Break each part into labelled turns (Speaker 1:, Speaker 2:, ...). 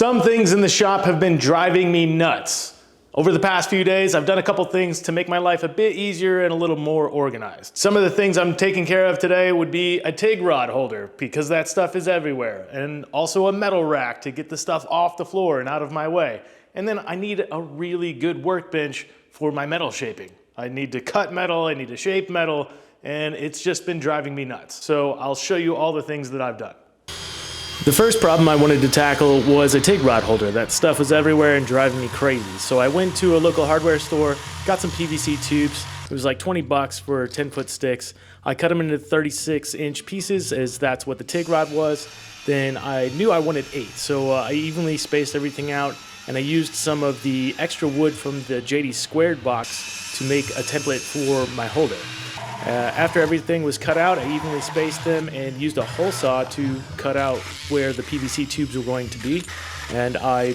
Speaker 1: Some things in the shop have been driving me nuts. Over the past few days, I've done a couple things to make my life a bit easier and a little more organized. Some of the things I'm taking care of today would be a TIG Rod Holder, because that stuff is everywhere, and also a metal rack to get the stuff off the floor and out of my way. And then I need a really good workbench for my metal shaping. I need to cut metal, I need to shape metal, and it's just been driving me nuts. So I'll show you all the things that I've done. The first problem I wanted to tackle was a TIG Rod Holder. That stuff was everywhere and driving me crazy. So I went to a local hardware store, got some PVC tubes. It was like 20 bucks for 10-foot sticks. I cut them into 36-inch pieces, as that's what the TIG rod was. Then I knew I wanted 8, so I evenly spaced everything out, and I used some of the extra wood from the JD Squared box to make a template for my holder. After everything was cut out, I evenly spaced them and used a hole saw to cut out where the PVC tubes were going to be. And I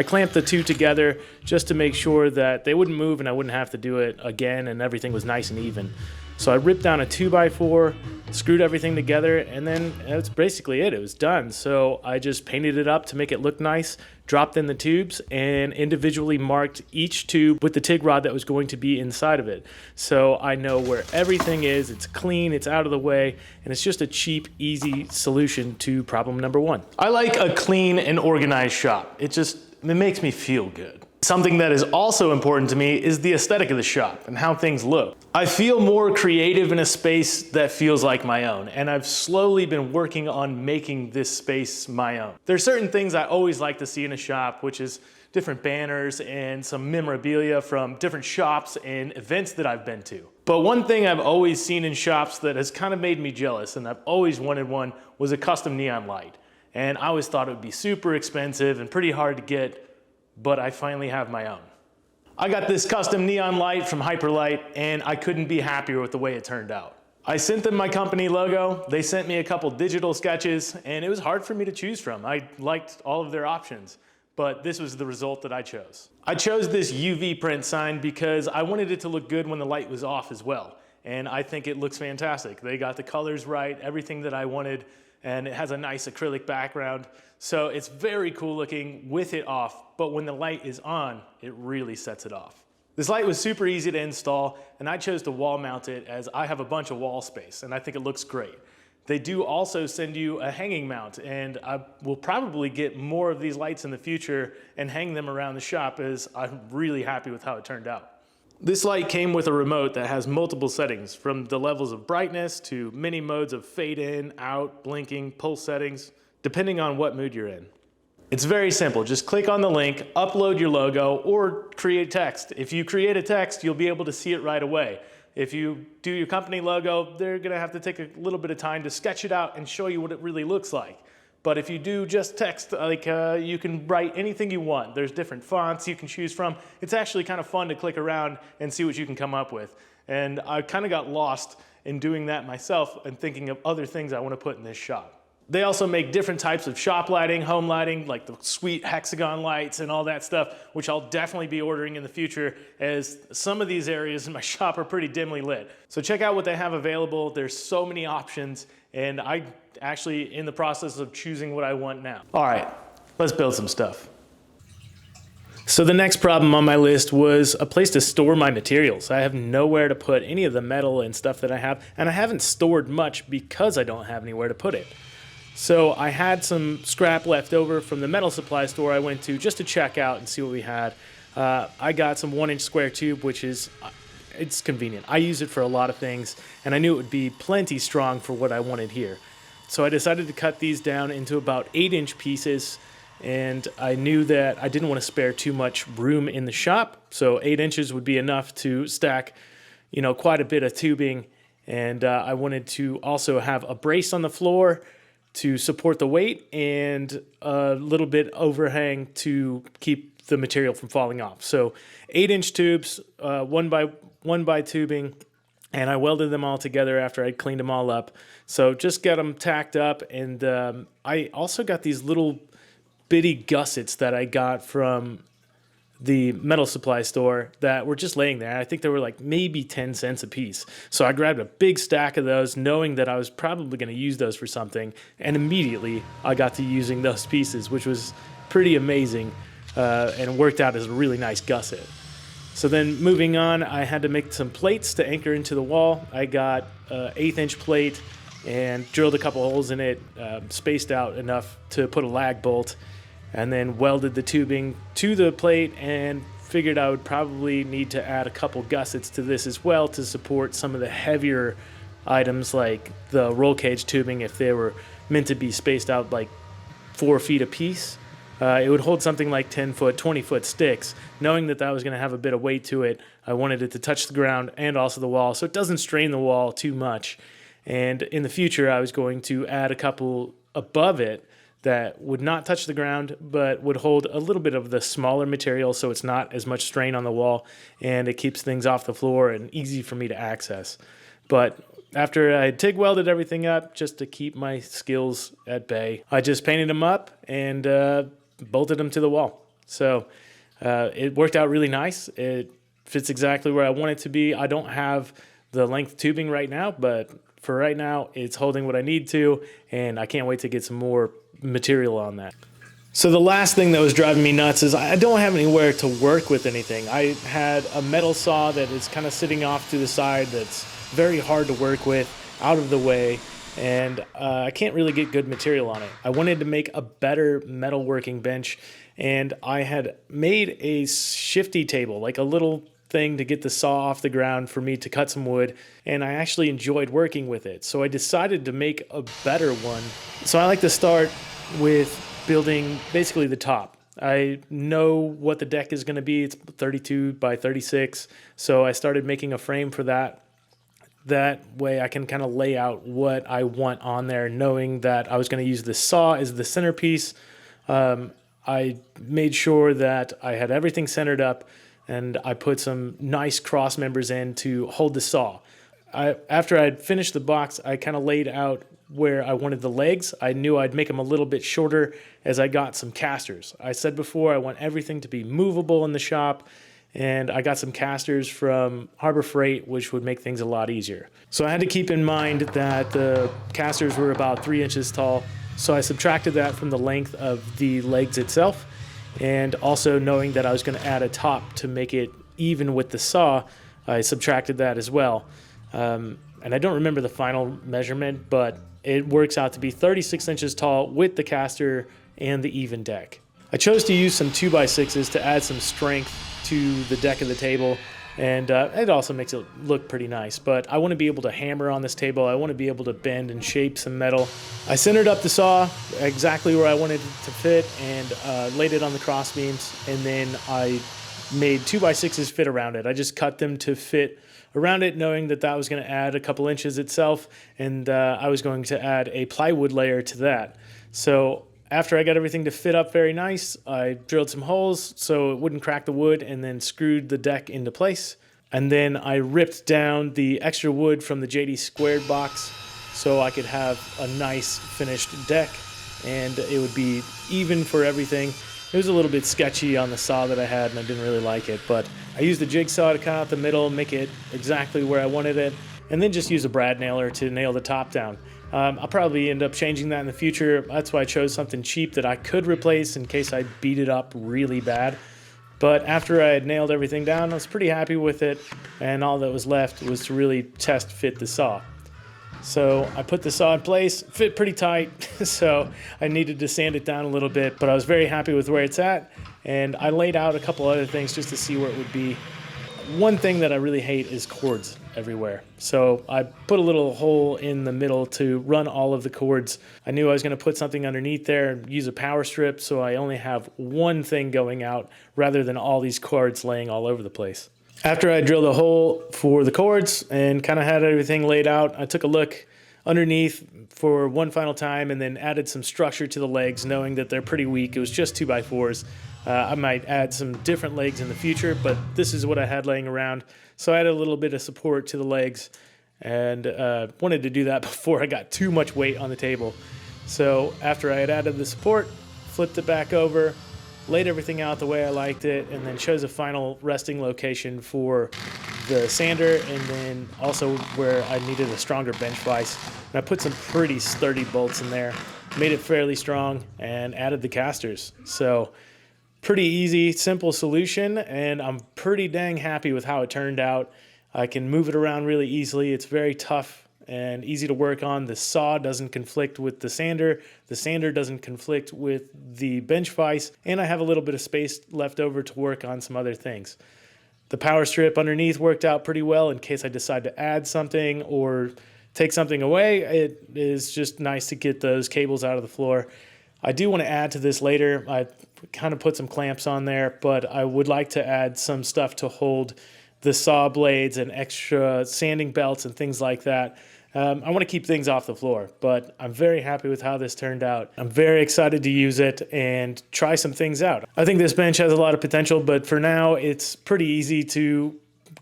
Speaker 1: clamped the two together just to make sure that they wouldn't move and I wouldn't have to do it again, and everything was nice and even. So I ripped down a 2x4, screwed everything together, and then that's basically it. It was done. So I just painted it up to make it look nice, dropped in the tubes, and individually marked each tube with the TIG rod that was going to be inside of it. So I know where everything is, it's clean, it's out of the way, and it's just a cheap, easy solution to problem number one. I like a clean and organized shop. It makes me feel good. Something that is also important to me is the aesthetic of the shop and how things look. I feel more creative in a space that feels like my own, and I've slowly been working on making this space my own. There's certain things I always like to see in a shop, which is different banners and some memorabilia from different shops and events that I've been to. But one thing I've always seen in shops that has kind of made me jealous, and I've always wanted one, was a custom neon light. And I always thought it would be super expensive and pretty hard to get, but I finally have my own. I got this custom neon light from HYPERLITE, and I couldn't be happier with the way it turned out. I sent them my company logo, they sent me a couple digital sketches, and it was hard for me to choose from. I liked all of their options, but this was the result that I chose. I chose this UV print sign because I wanted it to look good when the light was off as well, and I think it looks fantastic. They got the colors right, everything that I wanted, and it has a nice acrylic background. So it's very cool looking with it off, but when the light is on, it really sets it off. This light was super easy to install, and I chose to wall mount it as I have a bunch of wall space, and I think it looks great. They do also send you a hanging mount, and I will probably get more of these lights in the future and hang them around the shop, as I'm really happy with how it turned out. This light came with a remote that has multiple settings, from the levels of brightness to many modes of fade in, out, blinking, pulse settings, depending on what mood you're in. It's very simple. Just click on the link, upload your logo, or create text. If you create a text, you'll be able to see it right away. If you do your company logo, they're gonna have to take a little bit of time to sketch it out and show you what it really looks like. But if you do just text, you can write anything you want. There's different fonts you can choose from. It's actually kind of fun to click around and see what you can come up with. And I kind of got lost in doing that myself and thinking of other things I want to put in this shop. They also make different types of shop lighting, home lighting, like the sweet hexagon lights and all that stuff, which I'll definitely be ordering in the future, as some of these areas in my shop are pretty dimly lit. So check out what they have available. There's so many options, and I'm actually in the process of choosing what I want now. All right, let's build some stuff. So the next problem on my list was a place to store my materials. I have nowhere to put any of the metal and stuff that I have, and I haven't stored much because I don't have anywhere to put it. So I had some scrap left over from the metal supply store I went to just to check out and see what we had. I got some 1-inch square tube, which is, it's convenient. I use it for a lot of things, and I knew it would be plenty strong for what I wanted here. So I decided to cut these down into about 8-inch pieces, and I knew that I didn't want to spare too much room in the shop, so 8 inches would be enough to stack, quite a bit of tubing. And I wanted to also have a brace on the floor to support the weight, and a little bit overhang to keep the material from falling off. So 8-inch tubes, one by tubing, and I welded them all together after I'd cleaned them all up. So just got them tacked up, and I also got these little bitty gussets that I got from the metal supply store that were just laying there. I think they were like maybe 10 cents a piece. So I grabbed a big stack of those, knowing that I was probably going to use those for something. And immediately I got to using those pieces, which was pretty amazing, and worked out as a really nice gusset. So then moving on, I had to make some plates to anchor into the wall. I got an 1/8-inch plate and drilled a couple holes in it, spaced out enough to put a lag bolt, and then welded the tubing to the plate and figured I would probably need to add a couple gussets to this as well to support some of the heavier items like the roll cage tubing if they were meant to be spaced out like 4 feet apiece. It would hold something like 10-foot, 20-foot sticks. Knowing that that was going to have a bit of weight to it, I wanted it to touch the ground and also the wall so it doesn't strain the wall too much. And in the future, I was going to add a couple above it that would not touch the ground but would hold a little bit of the smaller material so it's not as much strain on the wall and it keeps things off the floor and easy for me to access. But after I TIG welded everything up just to keep my skills at bay, I just painted them up and bolted them to the wall. So it worked out really nice. It fits exactly where I want it to be. I don't have the length tubing right now, but for right now, it's holding what I need to, and I can't wait to get some more material on that. So the last thing that was driving me nuts is I don't have anywhere to work with anything. I had a metal saw that is kind of sitting off to the side that's very hard to work with, out of the way, and I can't really get good material on it. I wanted to make a better metalworking bench, and I had made a shifty table, like a little thing to get the saw off the ground for me to cut some wood, and I actually enjoyed working with it. So I decided to make a better one. So I like to start with building basically the top. I know what the deck is going to be. It's 32 by 36. So I started making a frame for that. That way I can kind of lay out what I want on there, knowing that I was going to use the saw as the centerpiece. I made sure that I had everything centered up, and I put some nice cross members in to hold the saw. After I'd finished the box, I kind of laid out where I wanted the legs. I knew I'd make them a little bit shorter as I got some casters. I said before I want everything to be movable in the shop, and I got some casters from Harbor Freight, which would make things a lot easier. So I had to keep in mind that the casters were about 3 inches tall, so I subtracted that from the length of the legs itself. And also knowing that I was going to add a top to make it even with the saw, I subtracted that as well. And I don't remember the final measurement, but it works out to be 36 inches tall with the caster and the even deck. I chose to use some 2x6s to add some strength to the deck of the table, and it also makes it look pretty nice. But I want to be able to hammer on this table. I want to be able to bend and shape some metal. I centered up the saw exactly where I wanted it to fit and laid it on the cross beams, and then I made 2x6s fit around it. I just cut them to fit around it, knowing that that was going to add a couple inches itself, and I was going to add a plywood layer to that. So after I got everything to fit up very nice, I drilled some holes so it wouldn't crack the wood and then screwed the deck into place. And then I ripped down the extra wood from the JD Squared box so I could have a nice finished deck and it would be even for everything. It was a little bit sketchy on the saw that I had and I didn't really like it, but I used the jigsaw to cut out the middle, make it exactly where I wanted it, and then just use a brad nailer to nail the top down. I'll probably end up changing that in the future. That's why I chose something cheap that I could replace in case I beat it up really bad. But after I had nailed everything down, I was pretty happy with it, and all that was left was to really test fit the saw. So I put the saw in place, fit pretty tight, so I needed to sand it down a little bit, but I was very happy with where it's at, and I laid out a couple other things just to see where it would be. One thing that I really hate is cords everywhere. So I put a little hole in the middle to run all of the cords. I knew I was going to put something underneath there and use a power strip, so I only have one thing going out rather than all these cords laying all over the place. After I drilled a hole for the cords and kind of had everything laid out, I took a look underneath for one final time and then added some structure to the legs, knowing that they're pretty weak. It was just 2x4s. I might add some different legs in the future, but this is what I had laying around. So I added a little bit of support to the legs and wanted to do that before I got too much weight on the table. So after I had added the support, flipped it back over, laid everything out the way I liked it, and then chose a final resting location for the sander, and then also where I needed a stronger bench vise. And I put some pretty sturdy bolts in there, made it fairly strong, and added the casters. So pretty easy, simple solution, and I'm pretty dang happy with how it turned out. I can move it around really easily. It's very tough and easy to work on. The saw doesn't conflict with the sander doesn't conflict with the bench vise, and I have a little bit of space left over to work on some other things. The power strip underneath worked out pretty well in case I decide to add something or take something away. It is just nice to get those cables out of the floor. I do want to add to this later. I kind of put some clamps on there, but I would like to add some stuff to hold the saw blades and extra sanding belts and things like that. I want to keep things off the floor, but I'm very happy with how this turned out. I'm very excited to use it and try some things out. I think this bench has a lot of potential, but for now, it's pretty easy to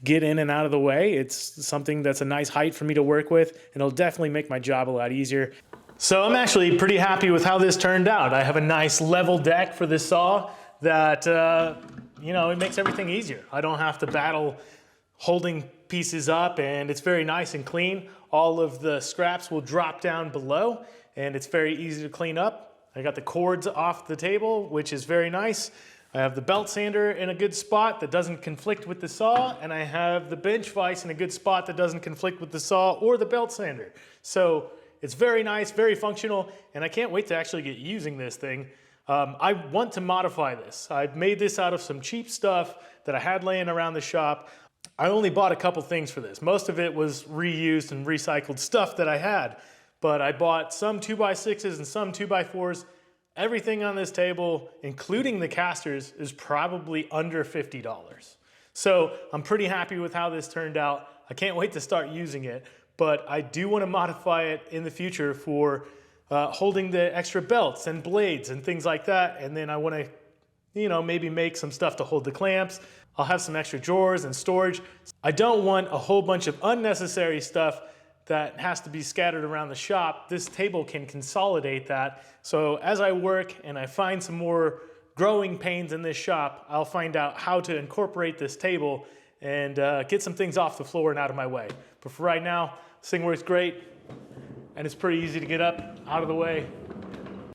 Speaker 1: get in and out of the way. It's something that's a nice height for me to work with, and it'll definitely make my job a lot easier. So I'm actually pretty happy with how this turned out. I have a nice level deck for this saw that, you know, it makes everything easier. I don't have to battle holding pieces up, and it's very nice and clean. All of the scraps will drop down below, and it's very easy to clean up. I got the cords off the table, which is very nice. I have the belt sander in a good spot that doesn't conflict with the saw, and I have the bench vise in a good spot that doesn't conflict with the saw or the belt sander. So it's very nice, very functional, and I can't wait to actually get using this thing. I want to modify this. I made this out of some cheap stuff that I had laying around the shop. I only bought a couple things for this. Most of it was reused and recycled stuff that I had, but I bought some 2x6s and some 2x4s. Everything on this table, including the casters, is probably under $50. So I'm pretty happy with how this turned out. I can't wait to start using it, but I do want to modify it in the future for holding the extra belts and blades and things like that. And then I want to, you know, maybe make some stuff to hold the clamps. I'll have some extra drawers and storage. I don't want a whole bunch of unnecessary stuff that has to be scattered around the shop. This table can consolidate that. So as I work and I find some more growing pains in this shop, I'll find out how to incorporate this table and get some things off the floor and out of my way. But for right now, this thing works great, and it's pretty easy to get up, out of the way.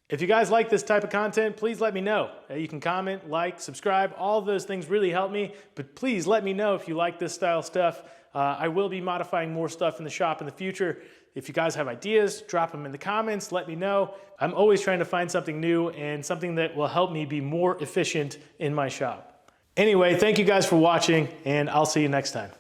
Speaker 1: If you guys like this type of content, please let me know. You can comment, like, subscribe. All of those things really help me, but please let me know if you like this style stuff. I will be modifying more stuff in the shop in the future. If you guys have ideas, drop them in the comments, let me know. I'm always trying to find something new and something that will help me be more efficient in my shop. Anyway, thank you guys for watching, and I'll see you next time.